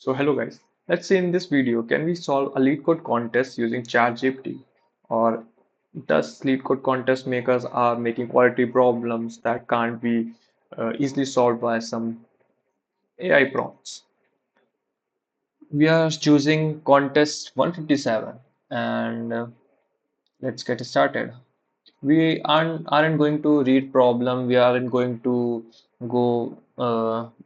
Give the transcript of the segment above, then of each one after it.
So hello guys, let's say in this video, can we solve a LeetCode contest using ChatGPT? Or does LeetCode contest make us are making quality problems that can't be easily solved by some AI prompts? We are choosing contest 157 and let's get started. We aren't going to read problem. We aren't going to go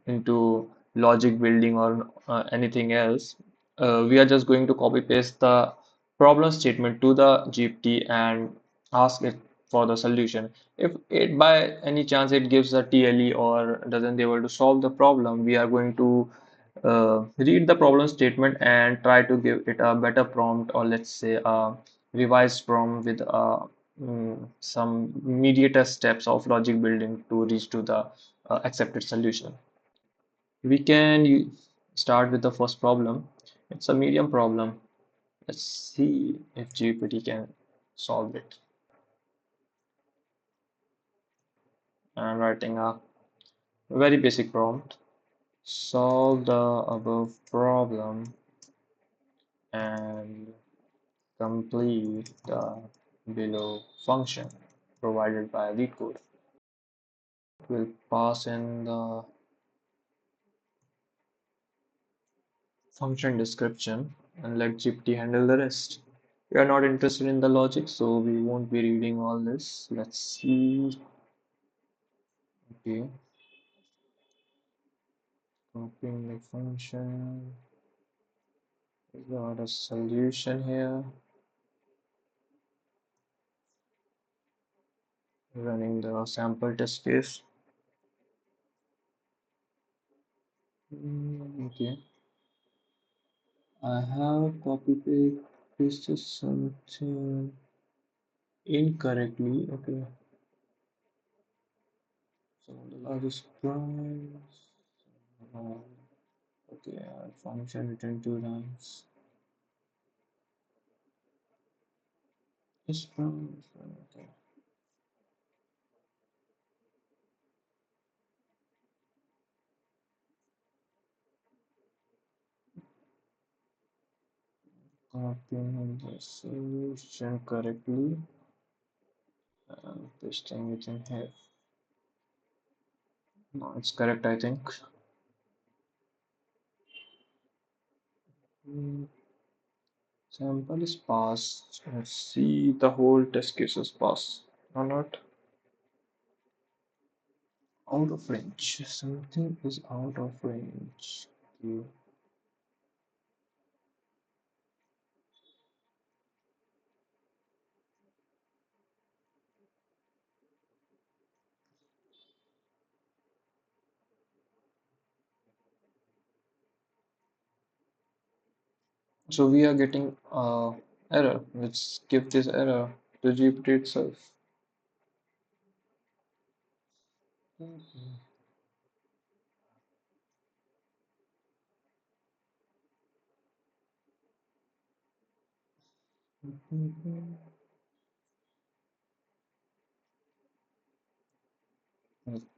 into logic building or anything else. We are just going to copy paste the problem statement to the GPT and ask it for the solution. If it by any chance it gives a TLE or doesn't able to solve the problem, we are going to read the problem statement and try to give it a better prompt, or let's say a revised prompt with some mediator steps of logic building to reach to the accepted solution. We can start with the first problem. It's a medium problem. Let's see if GPT can solve it. I'm writing a very basic prompt. Solve the above problem and complete the below function provided by LeetCode. We'll pass in the function description and let GPT handle the rest. We are not interested in the logic, so we won't be reading all this. Let's see. Okay, copying the function. We got a solution here. Running the sample test case. Okay, I have pasted something incorrectly. Okay, so the largest price. Okay, function return two times. This from okay. Copying the solution correctly and pasting it in here. No, it's correct, I think. Mm, Sample is passed. Let's see the whole test case is passed or not. Out of range. Something is out of range. Okay. So we are getting error. Let's give this error to GPT itself. Let's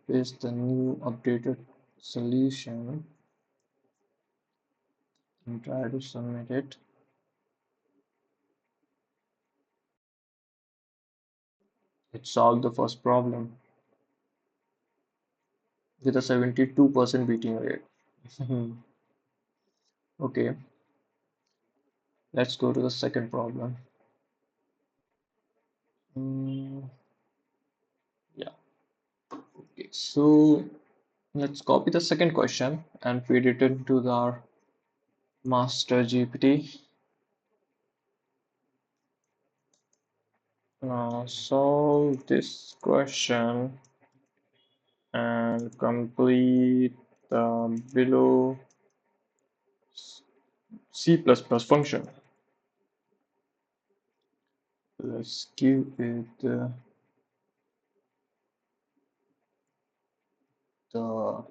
paste the new updated solution and try to submit it. It solved the first problem with a 72% beating rate. Okay, let's go to the second problem. Mm, yeah, okay, so let's copy the second question and feed it into our master GPT. Now solve this question and complete the below C++ function. Let's give it the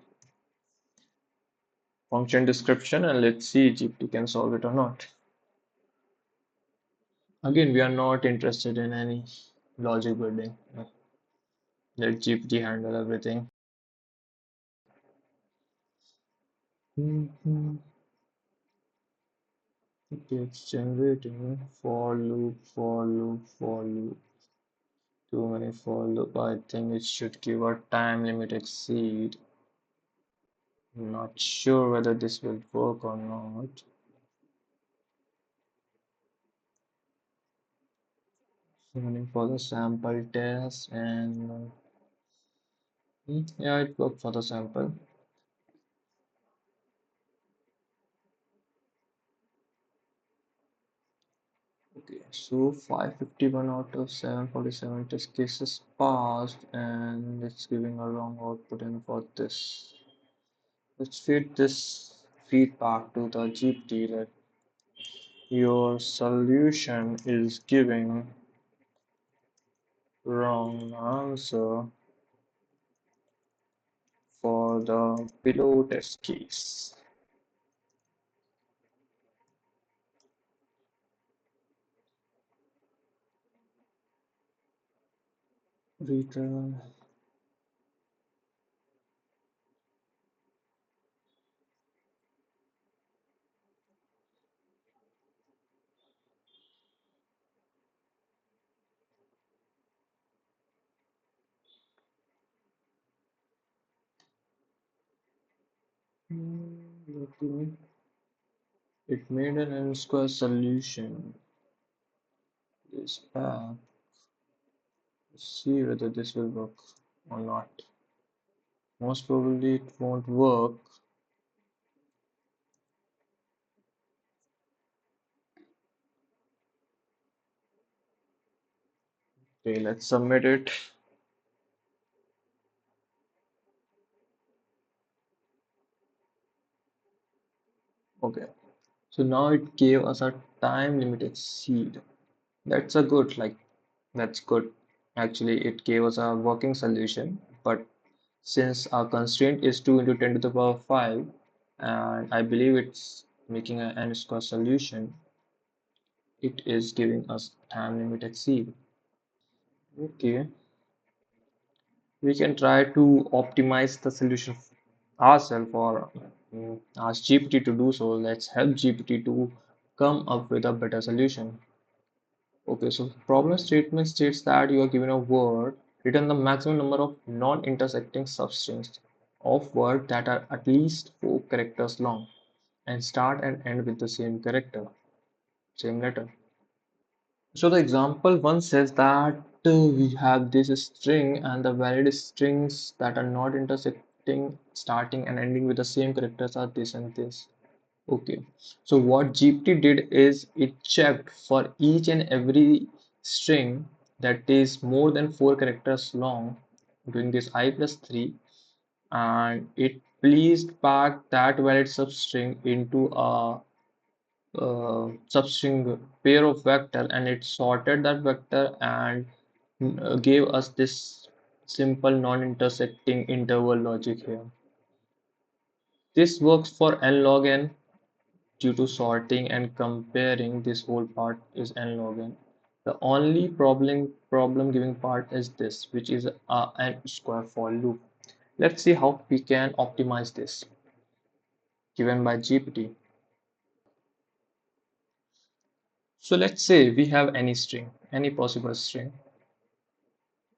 function description and let's see if GPT can solve it or not. Again, we are not interested in any logic building. Let GPT handle everything. Okay, it's generating for loop, for loop, for loop. Too many for loop. I think it should give a time limit exceed. Not sure whether this will work or not. Running for the sample test and yeah, it worked for the sample. Okay, so 551 out of 747 test cases passed, and it's giving a wrong output in for this. Let's feed this feedback to the GPT that your solution is giving wrong answer for the below test case. Return. Okay. It made an n square solution. This back. Let's see whether this will work or not. Most probably it won't work. Okay, let's submit it. Okay, so now it gave us a time limited seed. That's a good, that's good. Actually, it gave us a working solution, but since our constraint is 2 into 10 to the power 5, and I believe it's making an n square solution, it is giving us time limited seed. Okay, we can try to optimize the solution ourselves or ask GPT to do so. Let's help GPT to come up with a better solution. Okay, so problem statement states that you are given a word, return the maximum number of non-intersecting substrings of word that are at least 4 characters long and start and end with the same character, same letter. So the example one says that we have this string and the valid strings that are not intersecting, starting and ending with the same characters are this and this. Okay, so what GPT did is it checked for each and every string that is more than 4 characters long, doing this I plus 3, and it placed back that valid substring into a substring pair of vector, and it sorted that vector and gave us this simple non-intersecting interval logic here. This works for n log n due to sorting and comparing. This whole part is n log n. The only problem giving part is this, which is a n square for loop. Let's see how we can optimize this given by GPT. So let's say we have any string, any possible string.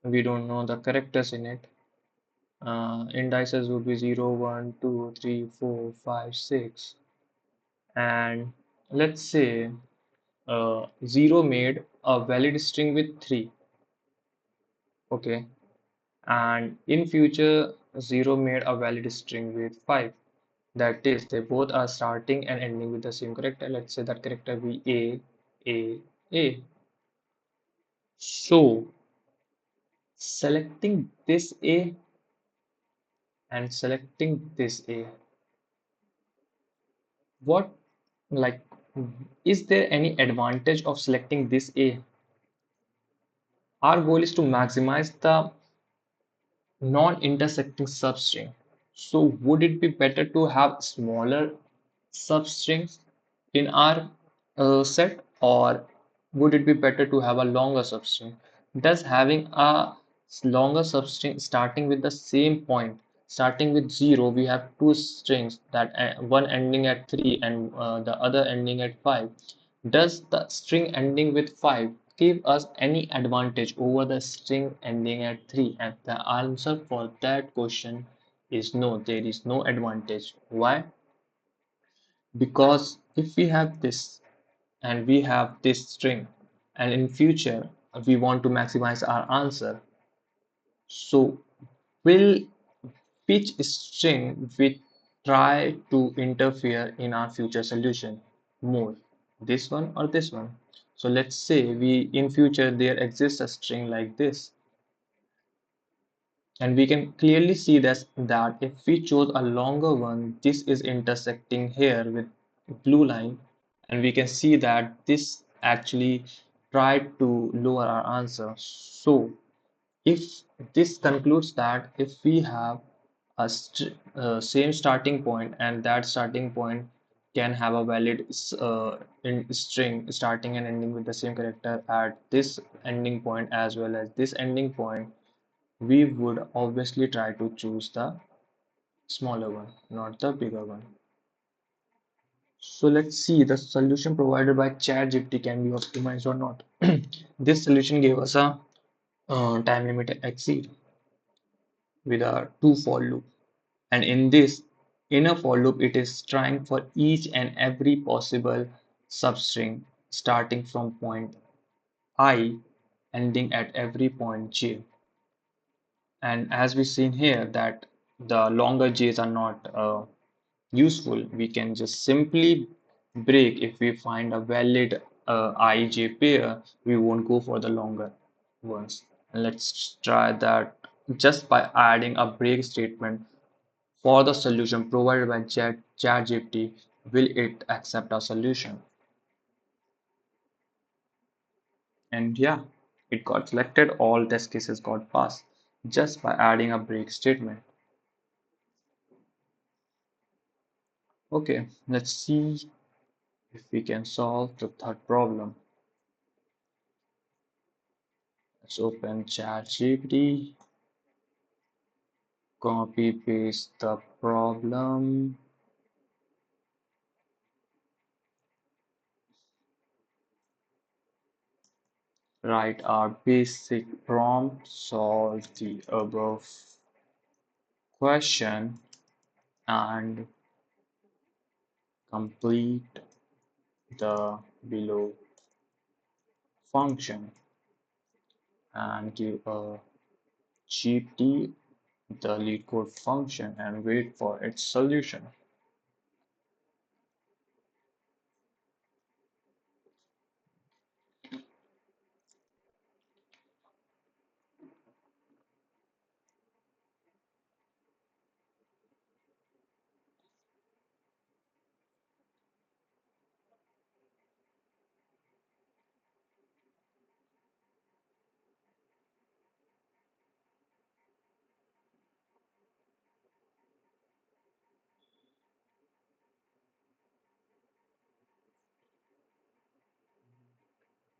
We don't know the characters in it. Indices would be 0, 1, 2, 3, 4, 5, 6. And let's say 0 made a valid string with 3. Okay. And in future, 0 made a valid string with 5. That is, they both are starting and ending with the same character. Let's say that character be A, A. So selecting this A and selecting this A, what like is there any advantage of selecting this A? Our goal is to maximize the non-intersecting substring. So would it be better to have smaller substrings in our set, or would it be better to have a longer substring? Does having a longer substring starting with the same point Starting with 0, we have two strings that one ending at 3 and the other ending at 5. Does the string ending with 5 give us any advantage over the string ending at 3? And the answer for that question is no, there is no advantage. Why? Because if we have this and we have this string, and in future we want to maximize our answer, so will which string will try to interfere in our future solution more, this one or this one? So let's say we in future there exists a string like this, and we can clearly see that if we chose a longer one, this is intersecting here with blue line, and we can see that this actually tried to lower our answer. So if this concludes that if we have a same starting point, and that starting point can have a valid string starting and ending with the same character at this ending point as well as this ending point, we would obviously try to choose the smaller one, not the bigger one. So let's see the solution provided by ChatGPT can be optimized or not. This solution gave us a time limit exceed with a two for loop. And in this inner for loop, it is trying for each and every possible substring starting from point I, ending at every point j. And as we've seen here that the longer j's are not useful, we can just simply break. If we find a valid ij pair, we won't go for the longer ones. And let's try that just by adding a break statement for the solution provided by ChatGPT. Will it accept our solution? And yeah, it got selected. All test cases got passed just by adding a break statement. Okay, let's see if we can solve the third problem. Let's open ChatGPT, copy paste the problem, write our basic prompt, solve the above question, and complete the below function, and give a GPT the LeetCode function and wait for its solution.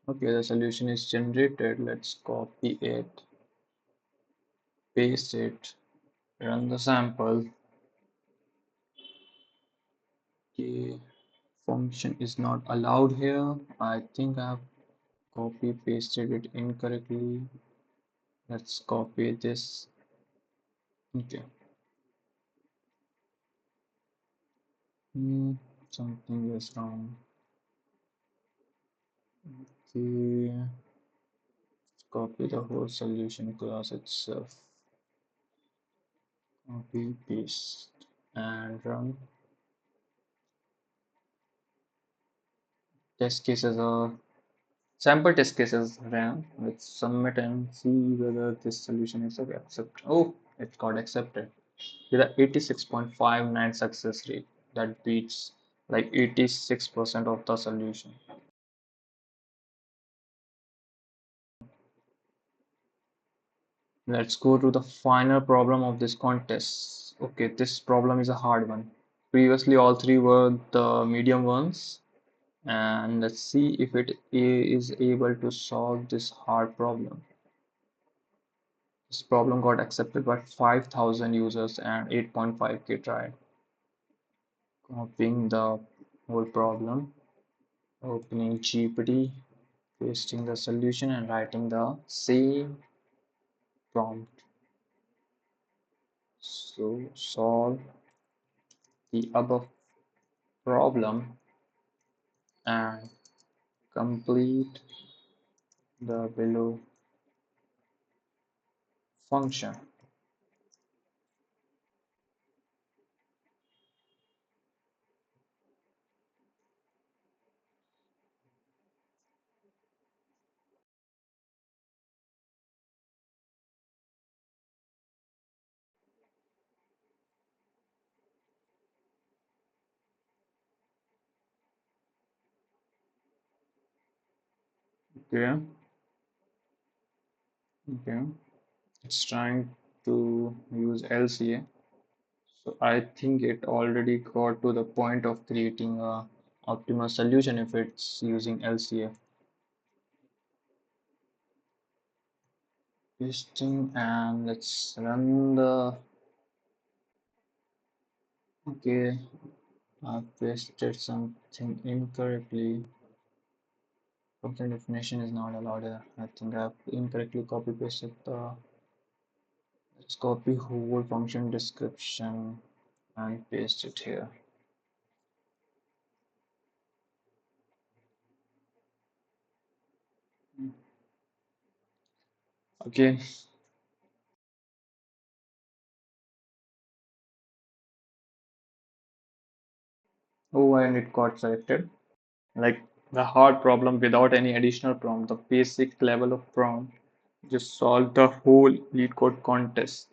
Okay, the solution is generated. Let's copy it, paste it, run the sample. Okay, function is not allowed here. I think I've copy pasted it incorrectly. Let's copy this. Okay. Hmm, something is wrong. Okay. Copy the whole solution class itself. Copy, paste, and run. Test cases are sample test cases ran. Let's submit and see whether this solution is accepted. Oh, it got accepted with a 86.59 success rate. That beats like 86% of the solution. Let's go to the final problem of this contest. Okay, this problem is a hard one. Previously, all three were the medium ones, and let's see if it is able to solve this hard problem. This problem got accepted by 5,000 users and 8.5K tried. Copying the whole problem, opening GPT, pasting the solution and writing the same prompt. So solve the above problem and complete the below function. Okay, okay. It's trying to use LCA. So I think it already got to the point of creating a optimal solution if it's using LCA. Pasting and let's run the. Okay, I pasted something incorrectly. Function definition is not allowed here. I think I've incorrectly copy pasted the. Let's copy whole function description and paste it here. Okay. Oh, and it got selected. Like the hard problem without any additional prompt, the basic level of prompt just solve the whole LeetCode contest.